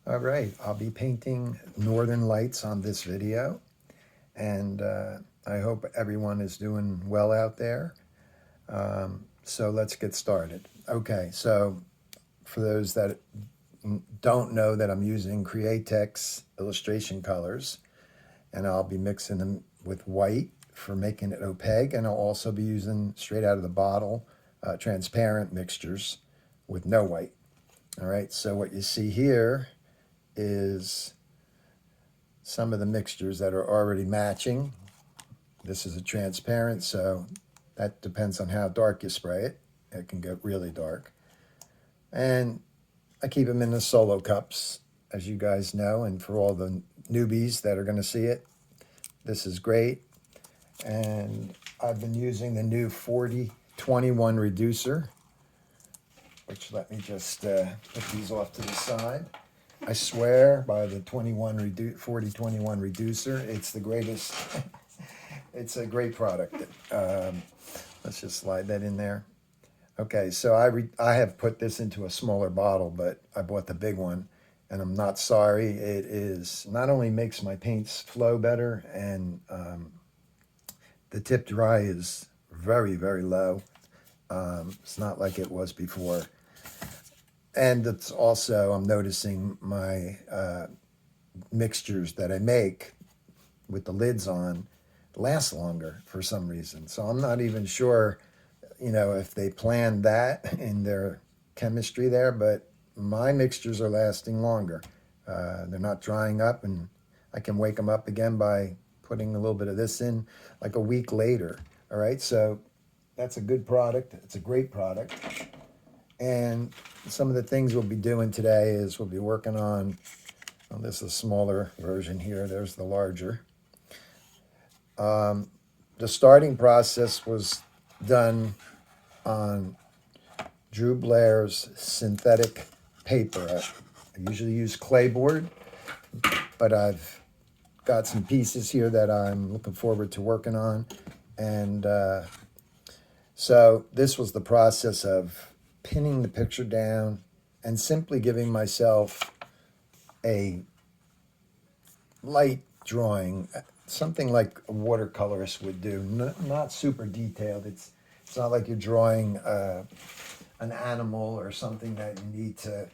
All right, I'll be painting Northern Lights on this video, and I hope everyone is doing well out there. So let's get started. Okay, so for those that don't know that I'm using Createx Illustration Colors, and I'll be mixing them with white for making it opaque, and I'll also be using straight out of the bottle transparent mixtures with no white. All right, so what you see here is some of the mixtures that are already matching. This is a transparent, so that depends on how dark you spray it. It can get really dark. And I keep them in the solo cups, as you guys know, and for all the newbies that are going to see it, this is great. And I've been using the new 4021 reducer, which let me just put these off to the side. I swear by the 4021 reducer, it's the greatest. It's a great product. Let's just slide that in there. Okay, so I have put this into a smaller bottle, but I bought the big one, and I'm not sorry. It is not only makes my paints flow better, and the tip dry is very, very low. It's not like it was before. And it's also, I'm noticing my mixtures that I make with the lids on last longer for some reason. So I'm not even sure, if they planned that in their chemistry there, but my mixtures are lasting longer. They're not drying up, and I can wake them up again by putting a little bit of this in like a week later. All right, so that's a good product. It's a great product. And some of the things we'll be doing today is we'll be working on, well, this is a smaller version here. There's the larger. The starting process was done on Drew Blair's synthetic paper. I usually use clayboard, but I've got some pieces here that I'm looking forward to working on. And so this was the process of pinning the picture down and simply giving myself a light drawing, something like a watercolorist would do, not super detailed. It's not like you're drawing an animal or something that you need to,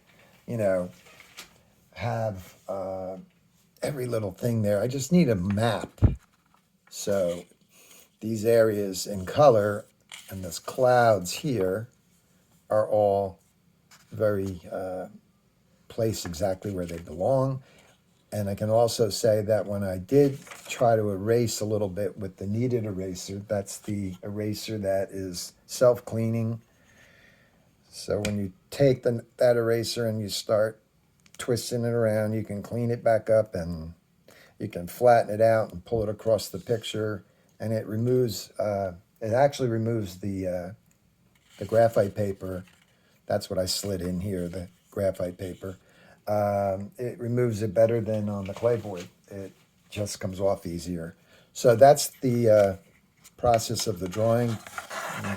have every little thing there. I just need a map. So these areas in color and this clouds here are all very placed exactly where they belong. And I can also say that when I did try to erase a little bit with the kneaded eraser, that's the eraser that is self-cleaning. So when you take that eraser and you start twisting it around, you can clean it back up, and you can flatten it out and pull it across the picture, and it removes, it actually removes the graphite paper. That's what I slid in here, the graphite paper. It removes it better than on the clayboard. It just comes off easier. So that's the process of the drawing.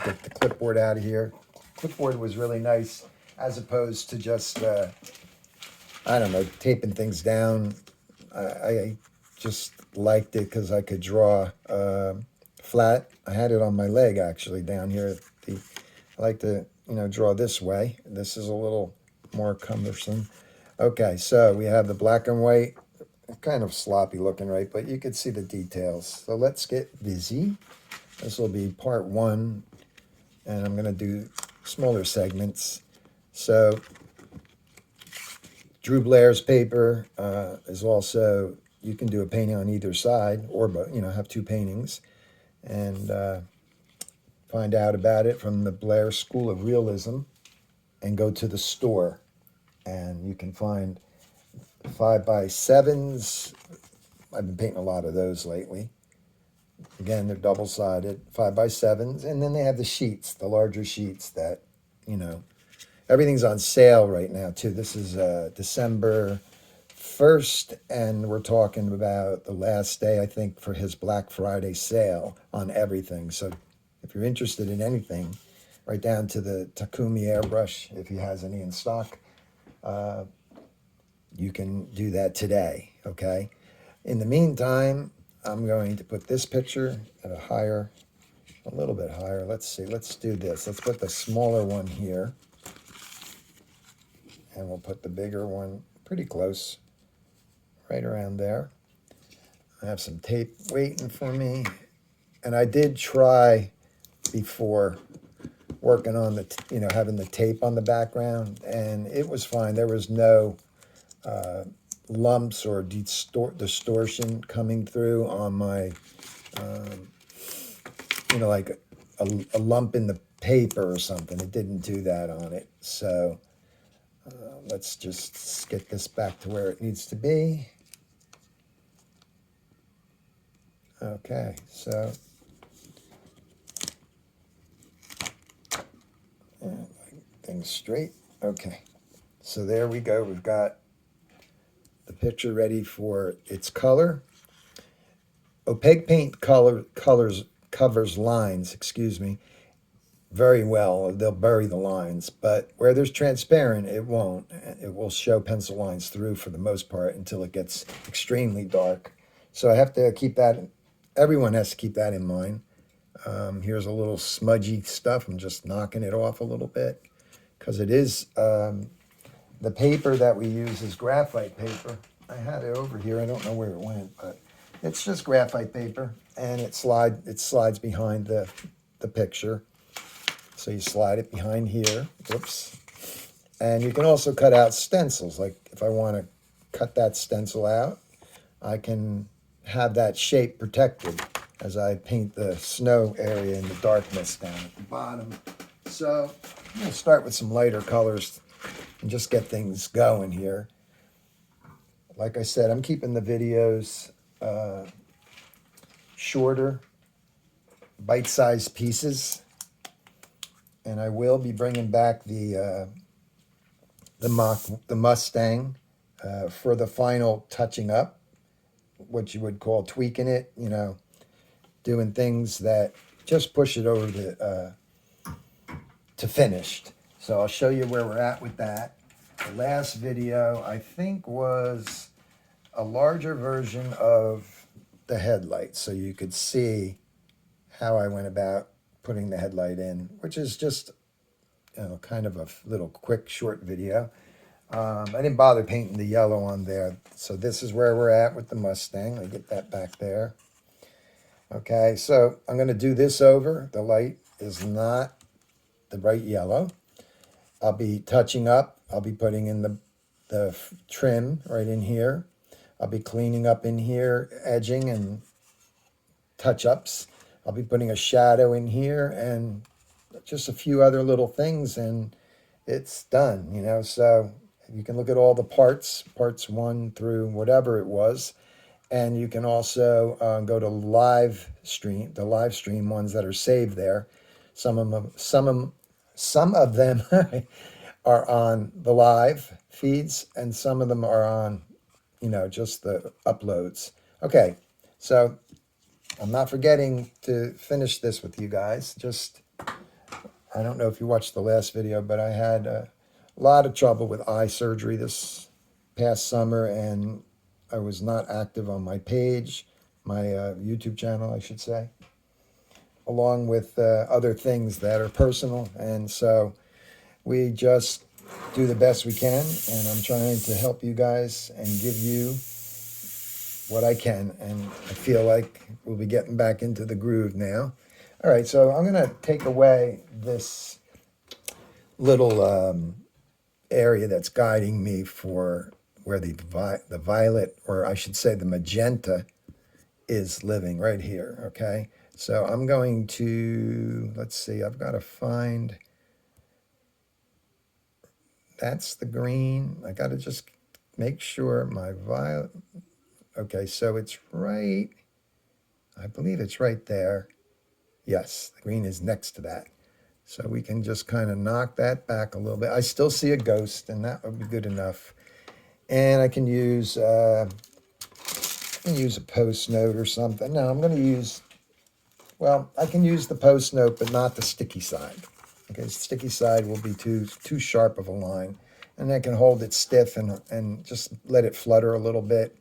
Get the clipboard out of here. Clipboard was really nice, as opposed to just, I don't know, taping things down. I just liked it because I could draw flat. I had it on my leg, actually, down here. I like to, draw this way. This is a little more cumbersome. Okay, so we have the black and white, kind of sloppy looking, right? But you can see the details. So let's get busy. This will be part one, and I'm going to do smaller segments. So Drew Blair's paper is also, you can do a painting on either side, or have two paintings, and find out about it from the Blair School of Realism, and go to the store. And you can find 5x7s. I've been painting a lot of those lately. Again, they're double-sided, 5x7s. And then they have the sheets, the larger sheets that, everything's on sale right now, too. This is December 1st, and we're talking about the last day, I think, for his Black Friday sale on everything. So if you're interested in anything, right down to the Takumi airbrush, if he has any in stock, you can do that today, okay? In the meantime, I'm going to put this picture at a little bit higher. Let's see, let's do this. Let's put the smaller one here, and we'll put the bigger one pretty close, right around there. I have some tape waiting for me, and I did try before working on the, having the tape on the background, and it was fine. There was no lumps or distortion coming through on my, like a lump in the paper or something. It didn't do that on it. So let's just get this back to where it needs to be. Okay, so things straight. Okay, so there we go. We've got the picture ready for its color. Opaque paint covers lines, very well. They'll bury the lines, but where there's transparent, it won't. It will show pencil lines through for the most part until it gets extremely dark. So I have to keep that, everyone has to keep that in mind. Here's a little smudgy stuff. I'm just knocking it off a little bit because it is, the paper that we use is graphite paper. I had it over here. I don't know where it went, but it's just graphite paper, and it slides behind the picture. So you slide it behind here. Whoops. And you can also cut out stencils. Like if I want to cut that stencil out, I can have that shape protected as I paint the snow area in the darkness down at the bottom. So I'm going to start with some lighter colors and just get things going here. Like I said, I'm keeping the videos shorter, bite-sized pieces, and I will be bringing back the Mustang for the final touching up, what you would call tweaking it, doing things that just push it over to finished. So I'll show you where we're at with that. The last video, I think, was a larger version of the headlight, so you could see how I went about putting the headlight in, which is just kind of a little quick short video. I didn't bother painting the yellow on there, so this is where we're at with the Mustang. Let me get that back there. Okay, so I'm going to do this over. The light is not the bright yellow. I'll be touching up. I'll be putting in the trim right in here. I'll be cleaning up in here, edging and touch-ups. I'll be putting a shadow in here and just a few other little things, and it's done, So you can look at all the parts 1 through whatever it was. And you can also go to the live stream ones that are saved there. Some of them are on the live feeds, and some of them are on, just the uploads. Okay, so I'm not forgetting to finish this with you guys. I don't know if you watched the last video, but I had a lot of trouble with eye surgery this past summer, and I was not active on my page, my YouTube channel, I should say, along with other things that are personal. And so we just do the best we can, and I'm trying to help you guys and give you what I can. And I feel like we'll be getting back into the groove now. All right, so I'm going to take away this little area that's guiding me for where the violet, or I should say the magenta, is living right here, okay? So I'm going to, let's see, I've got to find, that's the green. I got to just make sure my violet, okay, so it's right, I believe it's right there. Yes, the green is next to that. So we can just kind of knock that back a little bit. I still see a ghost, and that would be good enough. And I can use a post note or something. No, I'm going to use, well, I can use the post note, but not the sticky side. Okay, the sticky side will be too sharp of a line. and I can hold it stiff and just let it flutter a little bit.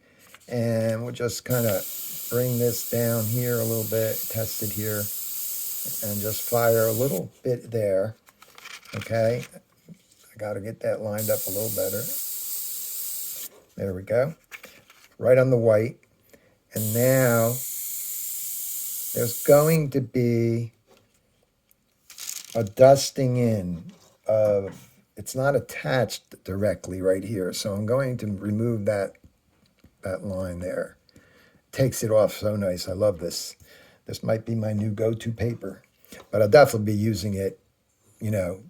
And we'll just kind of bring this down here a little bit, test it here, and just fire a little bit there. Okay, I got to get that lined up a little better. There we go. Right on the white. And now there's going to be a dusting in of, it's not attached directly right here, so I'm going to remove that line there. Takes it off so nice. I love this. This might be my new go-to paper, but I'll definitely be using it, you know,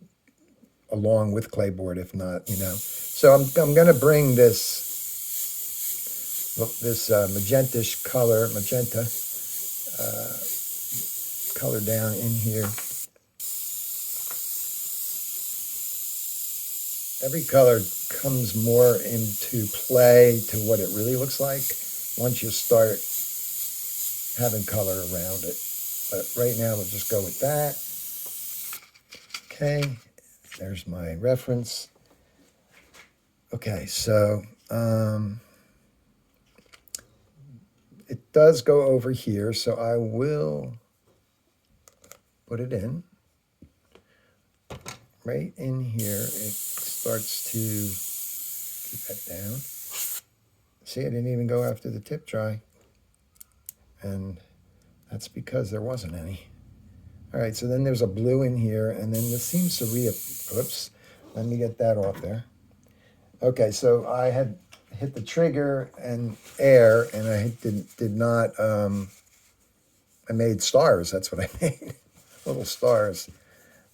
along with clapboard, if not, you know. So I'm going to bring this magenta color down in here. Every color comes more into play to what it really looks like once you start having color around it. But right now, we'll just go with that. Okay, there's my reference. Okay, so it does go over here, so I will put it in. Right in here, it starts to keep that down. See, I didn't even go after the tip dry. And that's because there wasn't any. All right, so then there's a blue in here, and then this seems to oops, let me get that off there. Okay, so I had hit the trigger and air, and I did not, I made stars, that's what I made, little stars.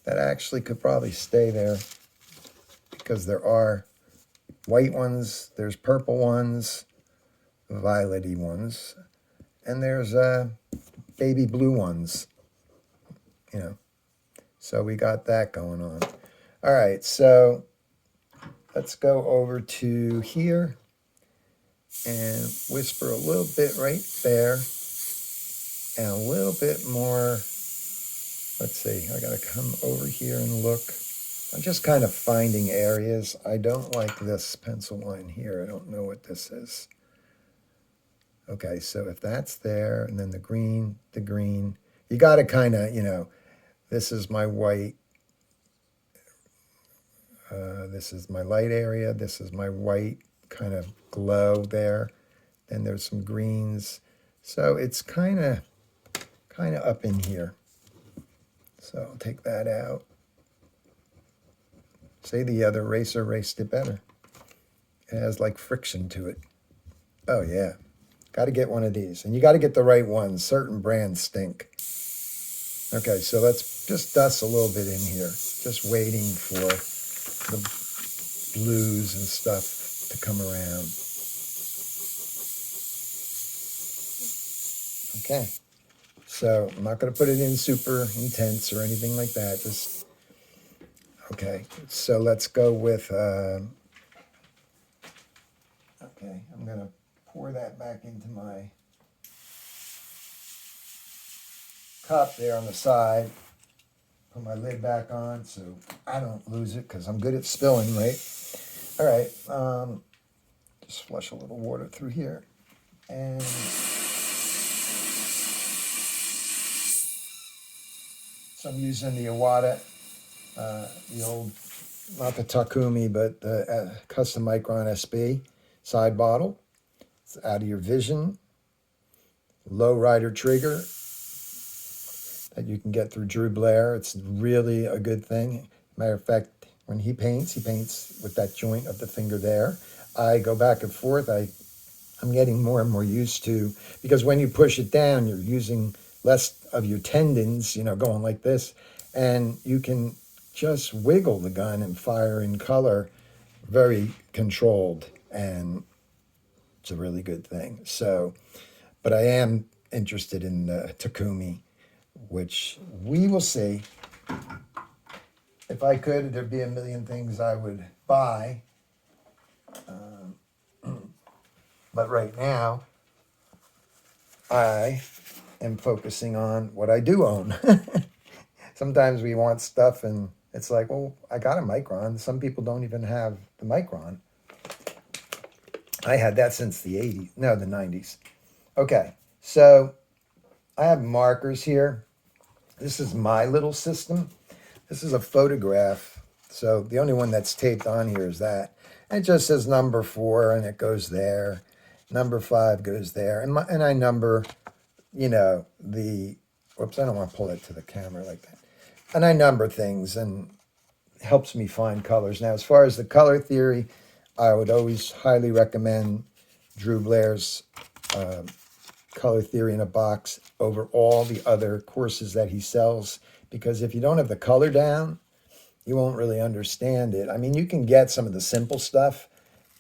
That actually could probably stay there because there are white ones, there's purple ones, violety ones, and there's baby blue ones, you know. So we got that going on. All right, so let's go over to here and whisper a little bit right there and a little bit more. Let's see, I gotta come over here and look. I'm just kind of finding areas. I don't like this pencil line here. I don't know what this is. Okay, so if that's there, and then the green, you gotta kind of, you know, this is my white, this is my light area, this is my white kind of glow there. Then there's some greens. So it's kind of up in here. So I'll take that out. Say the other eraser erased it better. It has like friction to it. Oh yeah, got to get one of these. And you got to get the right ones. Certain brands stink. Okay, so let's just dust a little bit in here. Just waiting for the blues and stuff to come around. Okay. So I'm not going to put it in super intense or anything like that. Just, okay. So let's go with, okay, I'm going to pour that back into my cup there on the side. Put my lid back on so I don't lose it because I'm good at spilling, right? All right. Just flush a little water through here. And so I'm using the Iwata, the old, not the Takumi, but the Custom Micron SB side bottle. It's out of your vision. Low rider trigger that you can get through Drew Blair. It's really a good thing. Matter of fact, when he paints with that joint of the finger there. I go back and forth. I'm getting more and more used to, because when you push it down, you're using less of your tendons, you know, going like this, and you can just wiggle the gun and fire in color, very controlled, and it's a really good thing. So, but I am interested in the Takumi, which we will see. If I could, there'd be a million things I would buy. But right now, I am focusing on what I do own. Sometimes we want stuff and It's like, well, I got a micron. Some people don't even have the micron. I had that since the 80s, no, the 90s. Okay, so I have markers here. This is my little system. This is a photograph. So the only one that's taped on here is that. And it just says number 4 and it goes there. Number 5 goes there. And I number, you know, the, whoops, I don't want to pull it to the camera like that. And I number things and it helps me find colors. Now, as far as the color theory, I would always highly recommend Drew Blair's Color Theory in a Box over all the other courses that he sells. Because if you don't have the color down, you won't really understand it. I mean, you can get some of the simple stuff,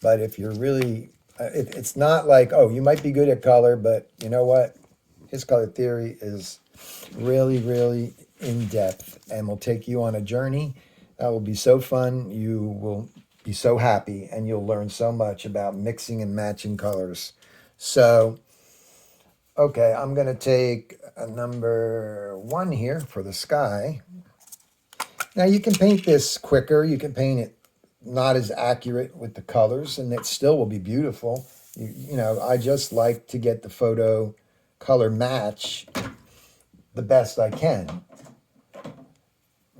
but if you're really, it's not like, oh, you might be good at color, but you know what? His color theory is really, really in depth and will take you on a journey that will be so fun. You will be so happy and you'll learn so much about mixing and matching colors. So, okay, I'm going to take a number 1 here for the sky. Now you can paint this quicker. You can paint it not as accurate with the colors, and it still will be beautiful. You know, I just like to get the photo color match the best I can.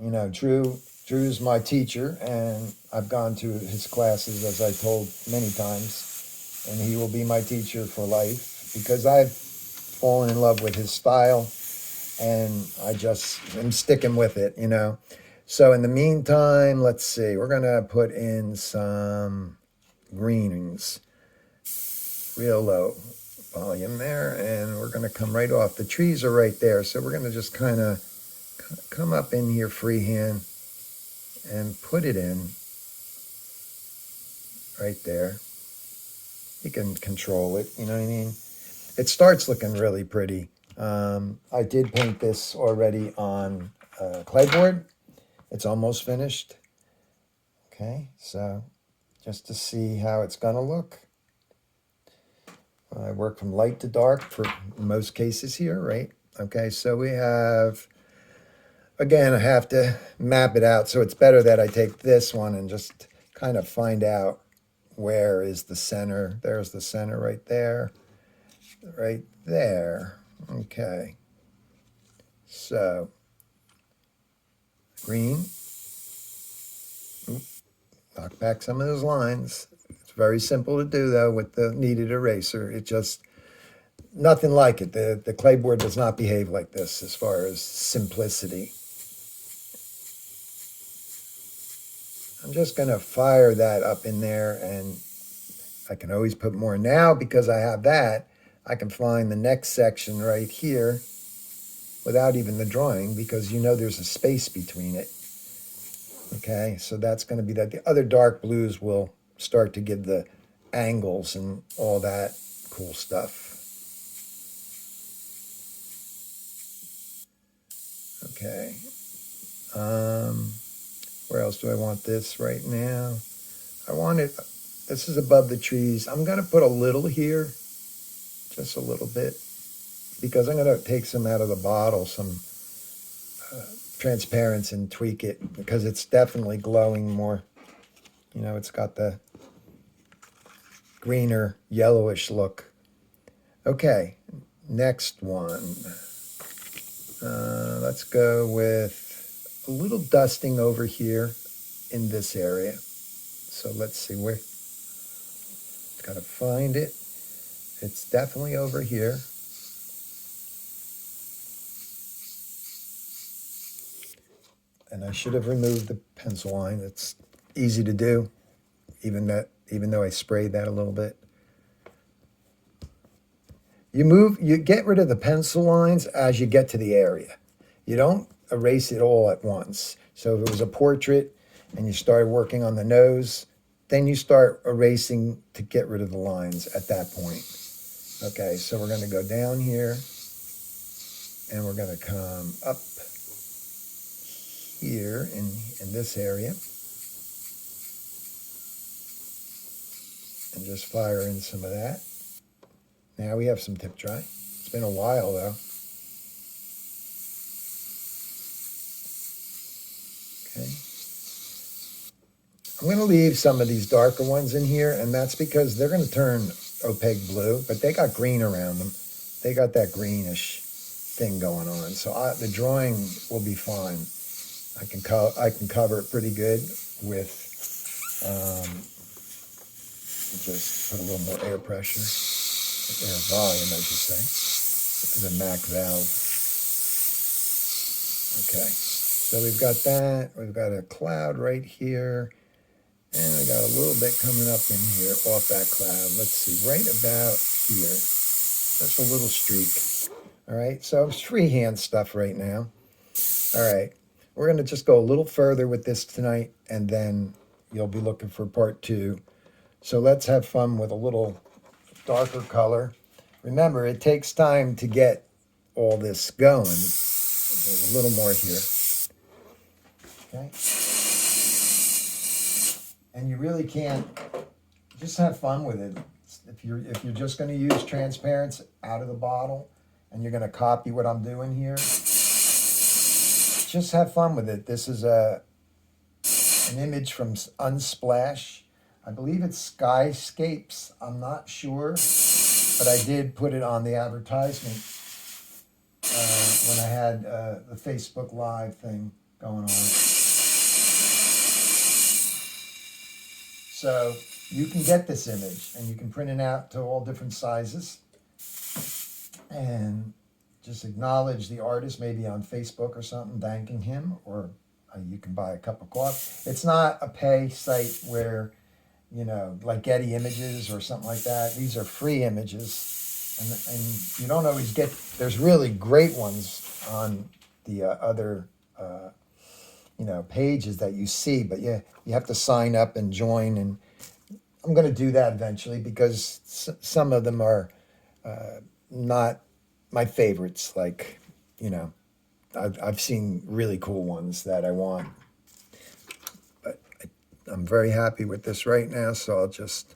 You know, Drew's my teacher, and I've gone to his classes, as I told many times, and he will be my teacher for life because I've fallen in love with his style, and I just am sticking with it, you know. So in the meantime, let's see, we're going to put in some greens, real low volume there, and we're going to come right off. The trees are right there, so we're going to just kind of come up in here freehand and put it in right there. You can control it, you know what I mean? It starts looking really pretty. I did paint this already on clayboard. It's almost finished. Okay, so just to see how it's gonna look. I work from light to dark for most cases here, right? Okay, so we have, again, I have to map it out, so it's better that I take this one and just kind of find out where is the center. There's the center right there, right there. Okay, so green. Knock back some of those lines. It's very simple to do, though, with the kneaded eraser. It just, nothing like it. The clayboard does not behave like this as far as simplicity. I'm just going to fire that up in there, and I can always put more. Now, because I have that, I can find the next section right here without even the drawing, because you know there's a space between it. Okay, so that's going to be that. The other dark blues will start to give the angles and all that cool stuff. Okay. Where else do I want this right now? I want it, this is above the trees. I'm going to put a little here, just a little bit, because I'm going to take some out of the bottle, some transparency, and tweak it because it's definitely glowing more. You know, it's got the greener, yellowish look. Okay, next one. Let's go with a little dusting over here in this area. So let's see where. Got to find it. It's definitely over here. And I should have removed the pencil line. It's easy to do, even though I sprayed that a little bit. You get rid of the pencil lines as you get to the area. You don't erase it all at once. So if it was a portrait and you started working on the nose, then you start erasing to get rid of the lines at that point. Okay, so we're going to go down here and we're going to come up here in this area and just fire in some of that. Now we have some tip dry. It's been a while though. Okay. I'm going to leave some of these darker ones in here, and that's because they're going to turn opaque blue, but they got green around them. They got that greenish thing going on, so the drawing will be fine. I can cover it pretty good with just put a little more air pressure, air volume, I should say, the Mac valve. Okay, so we've got that. We've got a cloud right here. And I got a little bit coming up in here off that cloud. Let's see, right about here. Just a little streak. All right, so it's freehand stuff right now. All right, we're going to just go a little further with this tonight, and then you'll be looking for part 2. So let's have fun with a little darker color. Remember, it takes time to get all this going. There's a little more here. Okay. And you really can't, just have fun with it. If you're just going to use transparency out of the bottle and you're going to copy what I'm doing here, just have fun with it. This is an image from Unsplash. I believe it's Skyscapes. I'm not sure, but I did put it on the advertisement when I had the Facebook Live thing going on. So you can get this image and you can print it out to all different sizes and just acknowledge the artist, maybe on Facebook or something, thanking him, or you can buy a cup of coffee. It's not a pay site where, you know, like Getty Images or something like that. These are free images, and you don't always get, there's really great ones on the other you know, pages that you see, but yeah, you have to sign up and join, and I'm going to do that eventually because some of them are not my favorites. Like, you know, I've seen really cool ones that I want, but I'm very happy with this right now. So I'll just,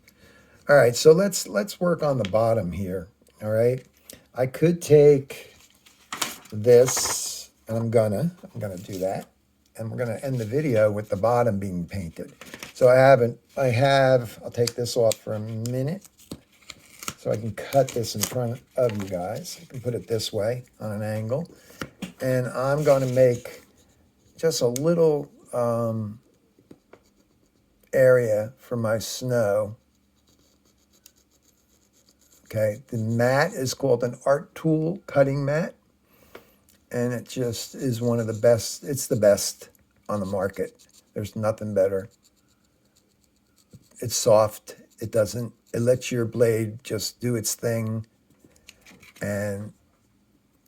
all right. So let's work on the bottom here. All right. I could take this, and I'm gonna do that. And we're going to end the video with the bottom being painted. So I'll take this off for a minute so I can cut this in front of you guys. I can put it this way on an angle. And I'm going to make just a little area for my snow. Okay, the mat is called an Art Tool cutting mat. And it just is one of the best. It's the best on the market. There's nothing better. It's soft. It lets your blade just do its thing. And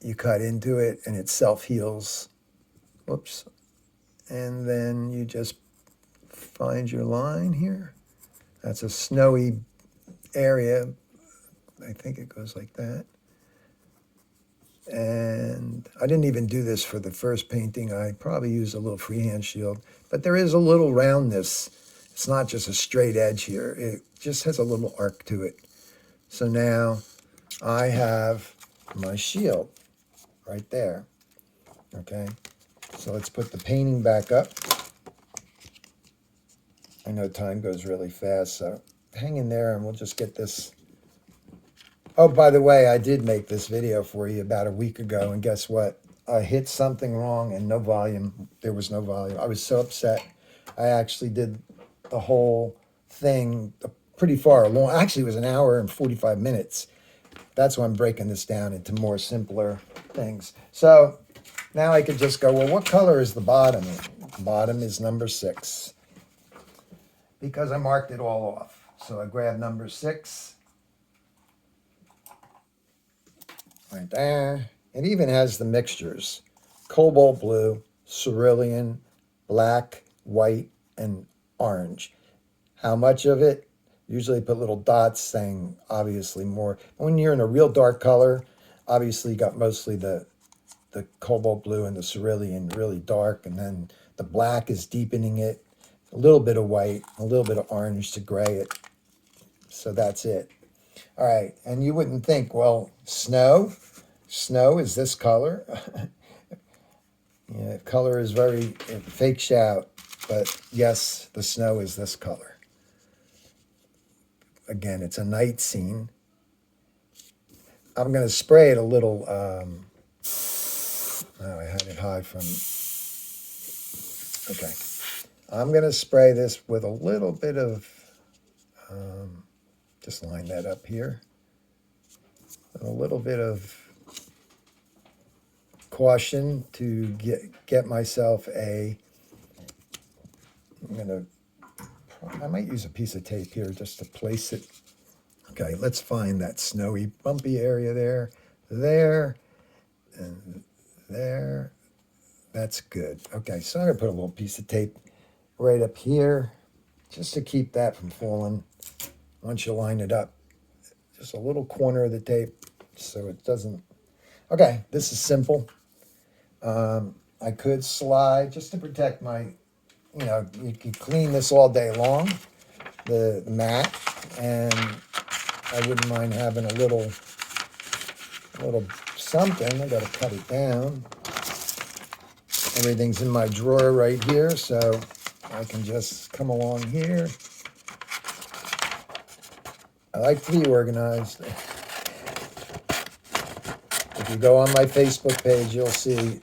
you cut into it and it self-heals. Whoops. And then you just find your line here. That's a snowy area. I think it goes like that. And I didn't even do this for the first painting. I probably used a little freehand shield, but there is a little roundness. It's not just a straight edge here. It just has a little arc to it. So now I have my shield right there. Okay, so let's put the painting back up. I know time goes really fast, so hang in there and we'll just get this. Oh, by the way, I did make this video for you about a week ago, and guess what? I hit something wrong and no volume. There was no volume. I was so upset. I actually did the whole thing pretty far along. Actually, it was an hour and 45 minutes. That's why I'm breaking this down into more simpler things. So now I could just go, well, what color is the bottom? The bottom is number 6 because I marked it all off. So I grabbed number 6. Right there. It even has the mixtures. Cobalt blue, cerulean, black, white, and orange. How much of it? Usually put little dots saying obviously more. When you're in a real dark color, obviously you got mostly the cobalt blue and the cerulean really dark, and then the black is deepening it. A little bit of white, a little bit of orange to gray it. So that's it. All right, and you wouldn't think, well, snow is this color. Yeah, color is very, it fakes you out, but yes, the snow is this color. Again, it's a night scene. I'm going to spray it a little, oh, I had it high from, okay. I'm going to spray this with a little bit of, just line that up here. A little bit of caution to get myself a, I might use a piece of tape here just to place it. Okay, let's find that snowy, bumpy area there, and there. That's good. Okay, so I'm going to put a little piece of tape right up here just to keep that from falling once you line it up. Just a little corner of the tape so it doesn't. Okay, this is simple. I could slide just to protect my, you can clean this all day long, the mat, and I wouldn't mind having a little something. I got to cut it down. Everything's in my drawer right here, so I can just come along here. I like to be organized. If you go on my Facebook page, you'll see,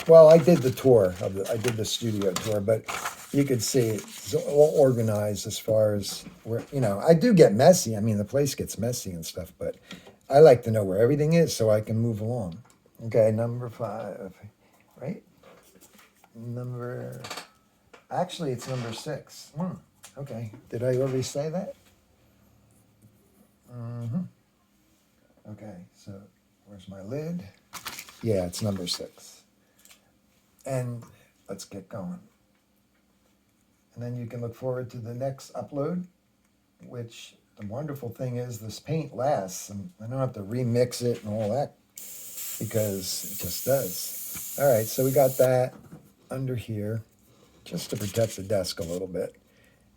well, I did the tour, I did the studio tour, but you could see it's all organized as far as where, I do get messy. I mean, the place gets messy and stuff, but I like to know where everything is so I can move along. Okay, number 5, right? Actually, it's number 6. Okay, did I already say that? Okay, so where's my lid? Yeah, it's number 6. And let's get going. And then you can look forward to the next upload, which the wonderful thing is this paint lasts, and I don't have to remix it and all that because it just does. All right, so we got that under here just to protect the desk a little bit.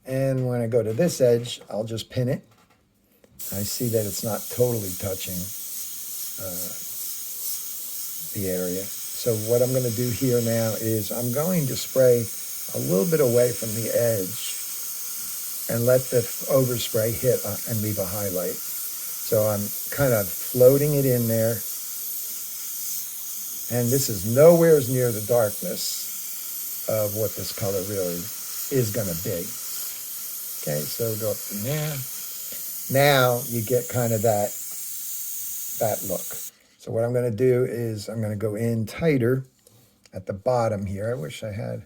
And when I go to this edge, I'll just pin it. I see that it's not totally touching the area. So what I'm going to do here now is I'm going to spray a little bit away from the edge and let the overspray hit and leave a highlight. So I'm kind of floating it in there. And this is nowhere near the darkness of what this color really is going to be. Okay, so go up from there. Now you get kind of that look. So what I'm going to do is I'm going to go in tighter at the bottom here. I wish I had.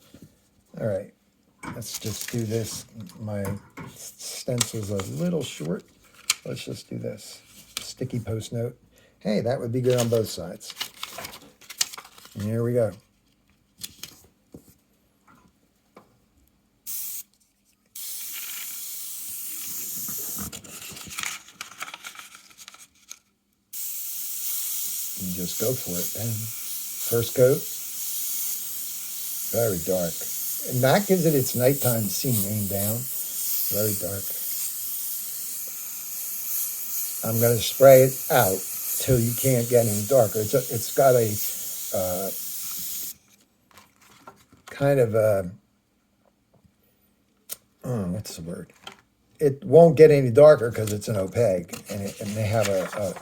All right, let's just do this. My stencil's a little short. Let's just do this. Sticky post note. Hey, that would be good on both sides. And here we go. You just go for it then. First coat, very dark. And that gives it its nighttime scene, rain down, very dark. I'm going to spray it out till you can't get any darker. It's got a kind of a, what's the word? It won't get any darker because it's an opaque, and they have a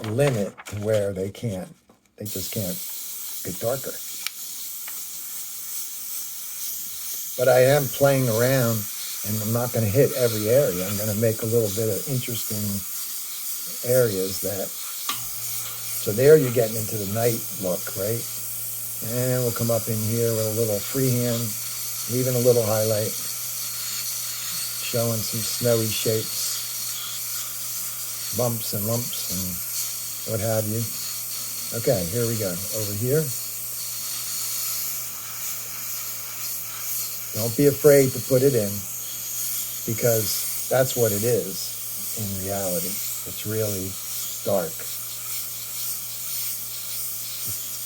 limit to where they just can't get darker. But I am playing around, and I'm not going to hit every area. I'm going to make a little bit of interesting areas so there you're getting into the night look, right? And we'll come up in here with a little freehand, leaving a little highlight, showing some snowy shapes, bumps and lumps and what have you. Okay, here we go. Over here. Don't be afraid to put it in because that's what it is in reality. It's really dark.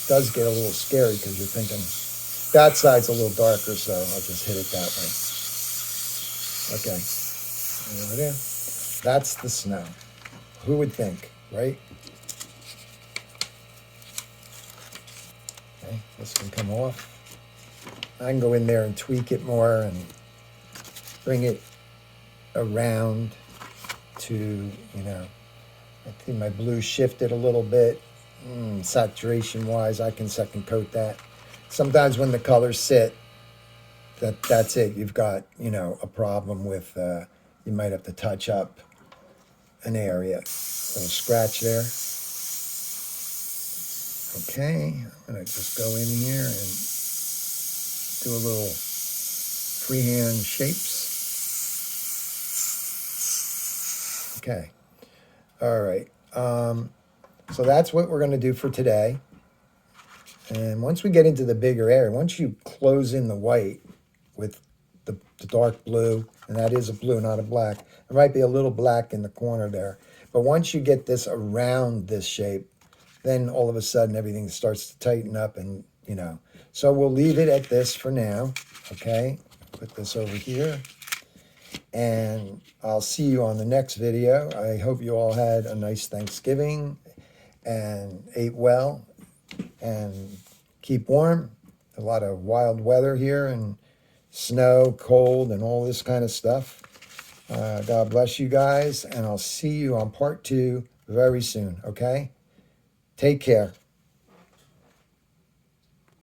It does get a little scary because you're thinking, that side's a little darker, so I'll just hit it that way. Okay, over there. That's the snow. Who would think, right? Okay, this can come off. I can go in there and tweak it more and bring it around to, you know, I think my blue shifted a little bit. Saturation wise, I can second coat that. Sometimes when the colors sit, that's it. You've got, you know, a problem with, you might have to touch up an area. A little scratch there. Okay, I'm going to just go in here and do a little freehand shapes. Okay, all right. So that's what we're going to do for today. And once we get into the bigger area, once you close in the white with the dark blue, and that is a blue, not a black. There might be a little black in the corner there. But once you get this around this shape, then all of a sudden everything starts to tighten up and, you know. So we'll leave it at this for now, okay? Put this over here. And I'll see you on the next video. I hope you all had a nice Thanksgiving and ate well and keep warm. A lot of wild weather here and snow, cold, and all this kind of stuff. God bless you guys, and I'll see you on part 2 very soon, okay? Take care.